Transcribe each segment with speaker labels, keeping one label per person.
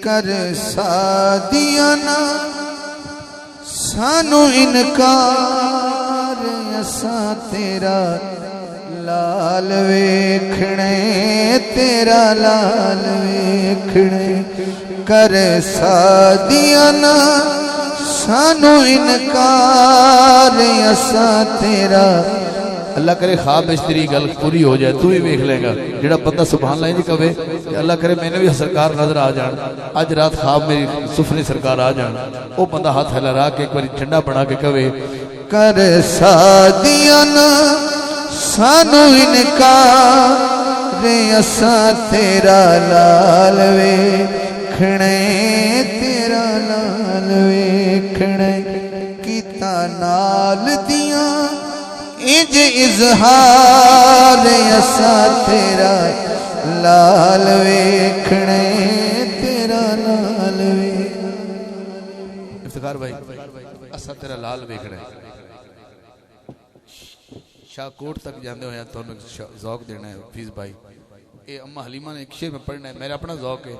Speaker 1: कर सादिया ना सानू इनकार असा तेरा लाल वेखणे तेरा लाल वेखणे कर सादिया ना सानू इनकार असा तेरा। अल्लाह करे ख्वाब में तेरी गल पूरी हो जाए, तू ही वेख लेगा। जेड़ा बंदा सुभान अल्लाह जी कवे अल्लाह करे मैंने भी सरकार नजर आ जान, अज रात ख्वाब मेरी सुफनी सरकार आ जान, वो बंदा हाथ हिला के एक बार ठंडा बना के कवे कर सादिया ना सानू इनकार असा तेरा लाल वेखणे तेरा लाल वेखणे कीता नाल दियां इंज इजहार असा तेरा लाल वेखणे तेरा लाल वे। इफ्तिखार भाई असा तेरा लाल वेखणे शाहकोट तक जाते हुए तुहानू ज़ौक देना है हफीज़ भाई। ये अम्मा हलीमा ने एक शेर में पढ़ना है, मेरा अपना ज़ौक है।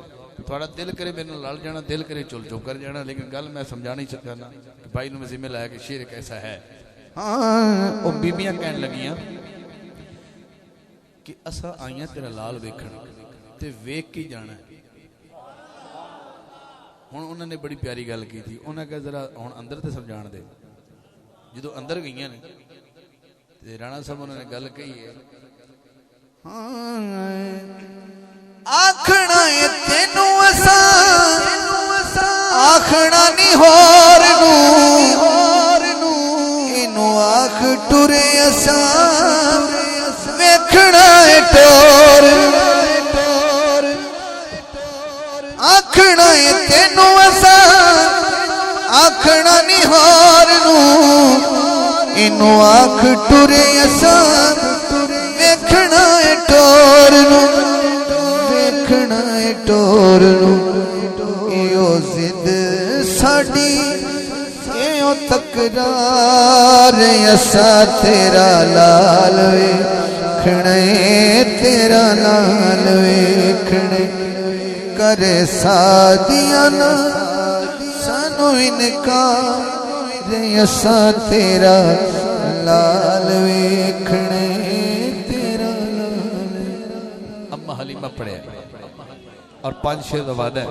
Speaker 1: थोड़ा दिल करे मेरे लड़ जाना, दिल करे चुल चुप कर जाना, लेकिन गल मैं समझा नहीं सकता ना भाई ने जिम्मे लाया कि शेर एक ऐसा है। हाँ वो बीबियां कहन लगियां कि असा आइयां तेरा लाल वेखण ते वेख के जाना है। हुण उन्होंने बड़ी प्यारी गल की थी, उन्हें कहा जरा हुण अंदर ते समझाण दे। जो अंदर गई ने ते राणा साहब उन्होंने गल कही है आखना है तेनू असा आखना नहीं होर नू इनू आख टुरे असा वेखना है टोर आखना है तेनू असा आखना नहीं होर नू इनू आख टुरे असा वेखना है टोर नू वेखना है टोर नू। यो जिद साडी यो तकरार असा तेरा लाल वेखणे तेरा लाल वेखणे करे सादिया ना सानू इनकार असा तेरा लाल वेखणे तेरा लाल। अम्मा हलीमा पढ़े और 5 शेर का वादा है।